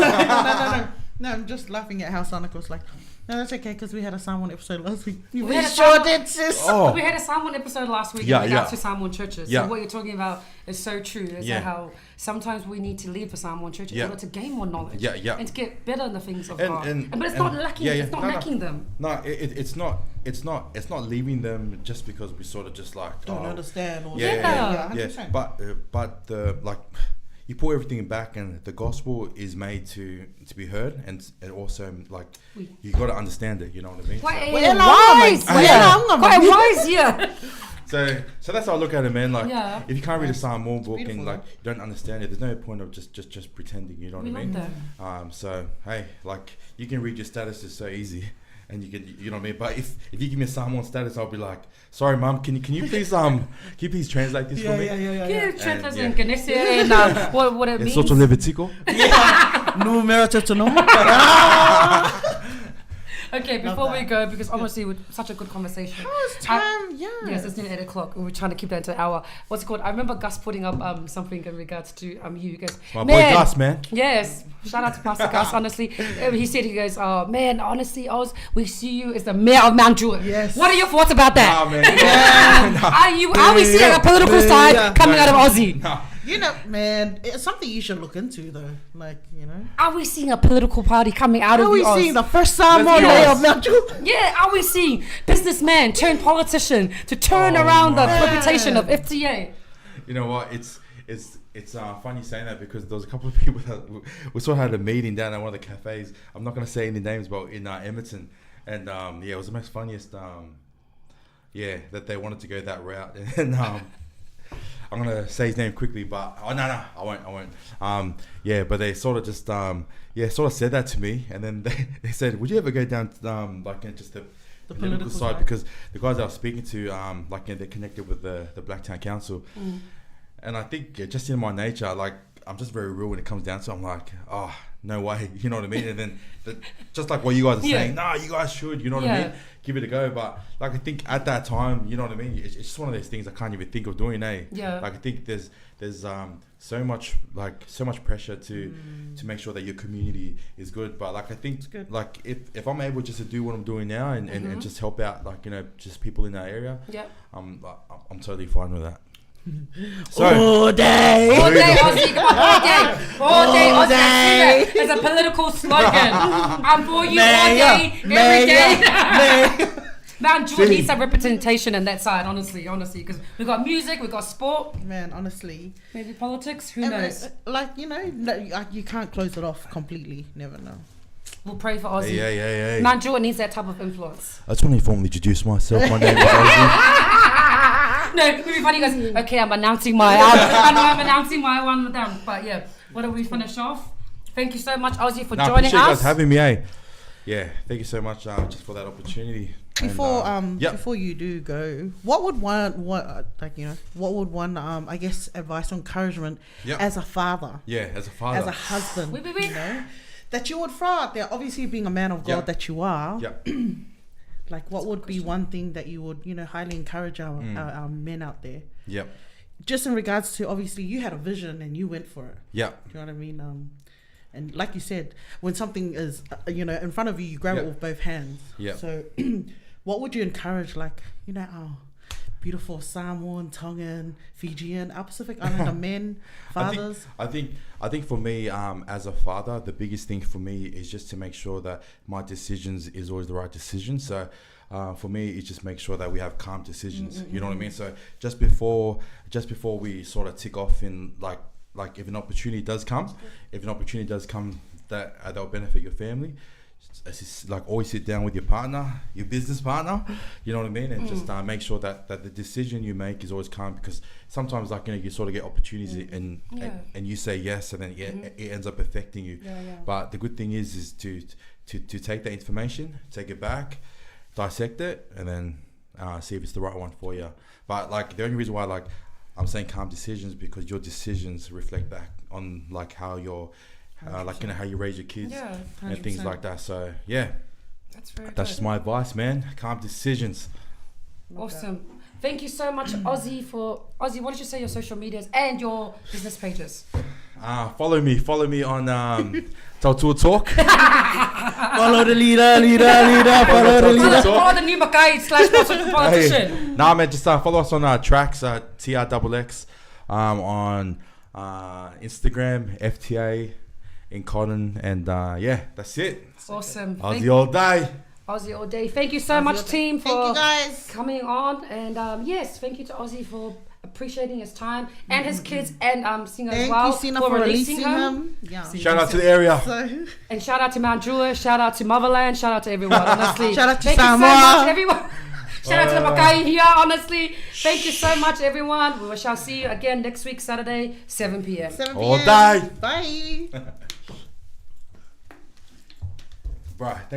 No, I'm just laughing at how Sonic was like, no, that's okay, because we had a Samoan episode last week. We sure did, sis. We had a Samoan episode last week in regards to Samoan churches. So what you're talking about is so true. Is how sometimes we need to leave the Samoan church in order to gain more knowledge and to get better in the things of God. But it's not lacking. It's not lacking them. No, it's not. It's not leaving them just because we sort of just like don't understand. Or But the like. You put everything back, and the gospel is made to be heard, and also like you got to understand it. You know what I mean? Quite wise, yeah. So that's how I look at it, man. Like if you can't read a Samoan book and like you don't understand it, there's no point of just pretending. You know what I mean? So hey, like you can read your statuses so easy. and you can, you know what I mean. But if you give me a Samoan status, I'll be like, sorry, mum, can you please translate this for me? Yeah, translate in Ganesha and what it means. Soto levitico. No merita to know. Okay, before we go, because honestly, with such a good conversation. How's time? Yes, it's nearly 8 o'clock. We were trying to keep that into an hour. What's it called? I remember Gus putting up something in regards to you. He goes, my boy Gus, man. Yes, shout out to Pastor Gus. Honestly, he goes, oh man, honestly, we see you as the mayor of Mount Druitt. Yes. What are your thoughts about that? Nah, man. Are we seeing a political side coming out of Ozzy? Nah. You know, man, it's something you should look into, though. Like, you know, are we seeing a political party coming out of the Oz? Are we seeing the first Samoan mayor of Mount Druitt? Yeah, are we seeing businessman turned politician to turn around the reputation of FTA? You know what? It's funny saying that, because there was a couple of people that we sort of had a meeting down at one of the cafes. I'm not going to say any names, but in Edmonton, and it was the most funniest. That they wanted to go that route, and I'm gonna say his name quickly, but I won't. But they sort of just sort of said that to me, and then they said, "Would you ever go down just the political side?" Because the guys I was speaking to, they're connected with the Blacktown Council, and I think just in my nature, like, I'm just very real when it comes down to it. I'm like, oh, no way, you know what I mean? And then just like what you guys are saying, nah, you guys should, you know what I mean? Give it a go. But like, I think at that time, you know what I mean? It's just one of those things I can't even think of doing, Yeah. Like, I think there's so much pressure to make sure that your community is good. But like, I think like if I'm able just to do what I'm doing now and just help out, like, you know, just people in that area, I'm totally fine with that. So, all day Ozzy, come on, all day Ozzy. It's a political slogan. I'm for you all day, every day. Mount Druitt needs some representation in that side, honestly, because we got music, we got sport. Man, honestly, maybe politics. Who knows? Like, you know, you can't close it off completely. Never know. We'll pray for Ozzy. Hey. Mount Druitt needs that type of influence. I just want to formally introduce myself. My name is Ozzy. No, it'd be funny. He goes, okay, I'm announcing my I'm announcing my one with them. But yeah, what do we finish off? Thank you so much, Ozzy, for joining us. Appreciate you guys having me. Yeah, thank you so much just for that opportunity. Before you do go, what would one I guess advice or encouragement as a father? Yeah, as a father, as a husband, you know, that you would throw out there. Obviously, being a man of God that you are. Like, what would be one thing that you would, you know, highly encourage our men out there? Yep. Just in regards to, obviously, you had a vision and you went for it. Yeah. Do you know what I mean? And like you said, when something is, you know, in front of you, you grab it with both hands. Yeah. So, what would you encourage, like, you know, our beautiful Samoan, Tongan, Fijian, our Pacific Islander men, fathers? I think for me, as a father, the biggest thing for me is just to make sure that my decisions is always the right decision. So for me, it's just make sure that we have calm decisions. You know what I mean? So just before we sort of tick off in like if an opportunity does come that will benefit your family, like, always sit down with your partner, your business partner, you know what I mean, and just make sure that the decision you make is always calm, because sometimes, like, you know, you sort of get opportunities and you say yes, and then it ends up affecting you. But the good thing is to take that information, take it back, dissect it, and then see if it's the right one for you. But like, the only reason why, like, I'm saying calm decisions, because your decisions reflect back on, like, how you're like, you know, how you raise your kids and things like that. So that's just my advice, man. Calm decisions. Awesome. Thank you so much, Ozzy. Ozzy, what did you say your social medias and your business pages? Follow me on Tautuatalk. Follow the leader. Follow the leader. Follow the new Mackay / politician. Nah, man, just follow us on tracks TRXX on Instagram, FTA in Cotton, and that's it. Awesome. Ozzy all day. Ozzy all day. Thank you so much, team, for thank you guys coming on, and yes, thank you to Ozzy for appreciating his time and his kids and Singer as well. Thank you, Sina, for releasing him. Yeah. Shout out to the area. And shout out to Mount Druitt, shout out to Motherland, shout out to everyone, honestly. Shout out to Thank Samoa. you so much, everyone. Shout out to the Mackay here, honestly. Thank you so much, everyone. We shall see you again next week, Saturday, 7 p.m. All day. Bye. Bye.